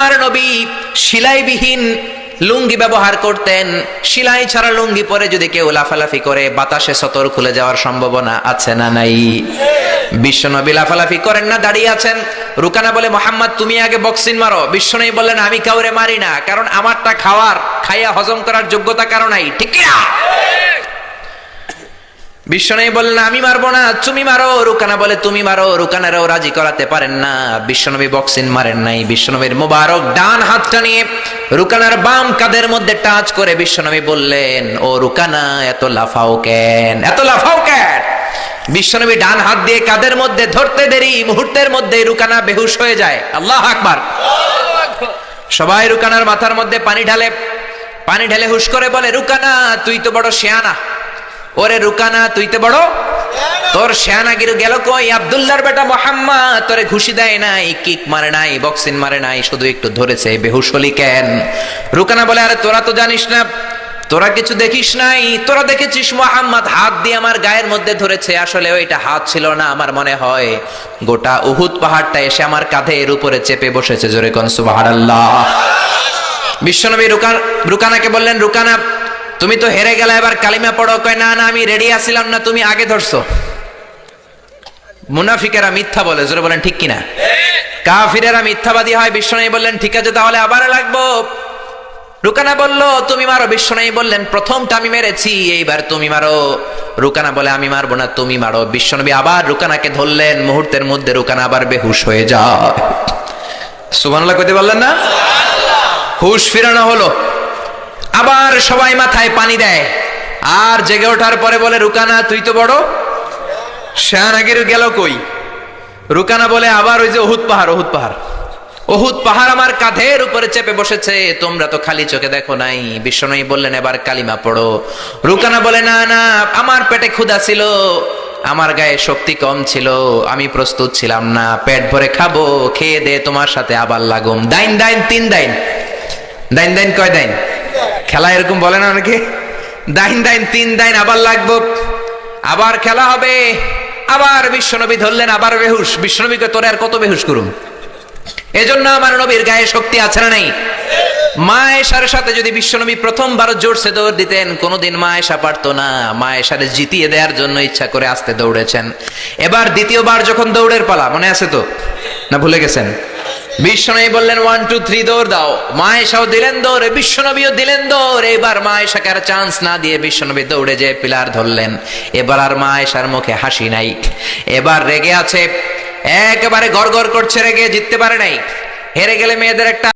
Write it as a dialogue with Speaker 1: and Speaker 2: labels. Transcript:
Speaker 1: আমার নবী সেলাইবিহীন লুঙ্গি ব্যবহার করতেন। সেলাই ছাড়া লুঙ্গি পরে যদি কেউ লাফালাফি করে বাতাসে সতর খুলে যাওয়ার সম্ভাবনা আছে না নাই? বিশ্বনবী লাফালাফি করেন না, দাঁড়িয়ে আছেন। রুকানা বলে, মোহাম্মদ তুমি আগে বক্সিং মারো। বিশ্বনবী বললেন, আমি কাউরে মারি না, কারণ আমারটা খাইয়া হজম করার যোগ্যতা কারো নাই, ঠিক না? বিশ্বনবী বললেন, আমি মারবো না, তুমি মারো। রুকানা বলে, তুমি মারো। রুকানারাও রাজি করাতে পারেন না। বিশ্বনবী বক্সিং মারেন নাই। বিশ্বনবীর মুবারক ডান হাতটা নিয়ে রুকানার বাম কাঁধের মধ্যে টাচ করে বিশ্বনবী বললেন, ও রুকানা, এত লাফাও কেন, এত লাফাও কেন? বিশ্বনবী ডান হাত দিয়ে কাঁধের মধ্যে ধরতে দেরি, মুহূর্তের মধ্যে রুকানা বেহুশ হয়ে যায়। আল্লাহু আকবার। সবাই রুকানার মাথার মধ্যে পানি ঢেলে হুশ করে বলে, রুকানা তুই তো বড় শিয়ানা। ওরে রুকানা, তুই তো বড়, তোর শিয়ানাগিরি গেল কই? আব্দুল্লাহর বেটা মুহাম্মদ তোরে ঘুষি দেয় নাই, কিক মারে নাই, বক্সিং মারে নাই, শুধু একটু ধরেছে, বেহুশ হলি কেন? রুকানা বলে, আরে তোরা তো জানিস না, তোরা কিছু দেখিস নাই, তোরা দেখেছিস মুহাম্মদ হাত দিয়ে আমার গায়ের মধ্যে ধরেছে। আসলে ওইটা হাত ছিল না, আমার মনে হয় গোটা উহুদ পাহাড়টা এসে আমার কাঁধের উপরে চেপে বসেছে। জোরে কোন সুবহানাল্লাহ। বিশ্বনবী রুকানাকে বললেন, রুকানা তুমি তো হেরে গেলে, এবার কালিমা পড়ো। কয়, না না, আমি রেডি আছিলাম না, তুমি আগে ধরছো। মুনাফিকেরা মিথ্যা বলে, জোরে বলেন ঠিক কিনা? কাফিরেরা মিথ্যাবাদী হয়। বিশ্বনবী বললেন, ঠিক আছে, তাহলে আবার লাগবো। রুকানা বলল, তুমি মারো। বিশ্বনবী বললেন, প্রথমটা আমি মেরেছি, এইবার তুমি মারো। রুকানা বলে, আমি মারবো না, তুমি মারো। বিশ্বনবী আবার রুকানাকে ধরলেন। মুহূর্তের মধ্যে রুকানা আবার বেহুশ হয়ে যায়। সুবহানাল্লাহ কইতে বললেন না? হুশ ফিরানো হলো। আবার সবাই মাথায় পানি দেয়, আর জেগে ওঠার পরে বলে, রুকানা তুই তো বড় শিয়ানাগিরি গেল কই? রুকানা বলে, আবার ওই যে উহুদ পাহাড় আমার কাঁধের উপরে চেপে বসেছে, তোমরা তো খালি চোখে দেখো নাই। বিশ্বনবী বললেন, এবার কালিমা পড়ো। রুকানা বলে, না না, আমার পেটে ক্ষুধা ছিল, আমার গায়ে শক্তি কম ছিল, আমি প্রস্তুত ছিলাম না, পেট ভরে খাবো, খেয়ে দে তোমার সাথে আবার লাগুম। দাইন দাইন তিন দাইন, দাইন দাইন কয় দাইন? খেলা এরকম বলে না অনেকে, দাইন দাইন তিন দাইন, আবার লাগবো, আবার খেলা হবে। আবার বিশ্বনবী ধরলেন, আবার বেহুশ। বিশ্বনবীকে তোরে আর কত বেহুশ করুম? এজন্য আমার নবীর গায়ে শক্তি আছে না নাই? মা আয়েশার সাথে যদি বিশ্বনবী প্রথমবার জোরসে দৌড় দিতেন, কোনোদিন মা আয়েশা পারতো না। মা আয়েশারে জিতিয়ে দেওয়ার জন্য ইচ্ছা করে আস্তে দৌড়েছেন। এবার দ্বিতীয়বার যখন দৌড়ের পালা, মনে আছে তো না ভুলে গেছেন? বিশ্বনবী বললেন, 1 2 3 দৌড় দাও। মা আয়েশাও দিলেন দৌড়, বিশ্বনবীও দিলেন দৌড়। এবার মা আয়েশাকে আর চান্স না দিয়ে বিশ্বনবী দৌড়ে যেয়ে পিলার ধরলেন। এবার আর মা আয়েশার মুখে হাসি নাই, এবার রেগে আছে, একেবারে গড়গড় করছে, রেগে জিততে পারে নাই। হেরে গেলে মেয়েদের একটা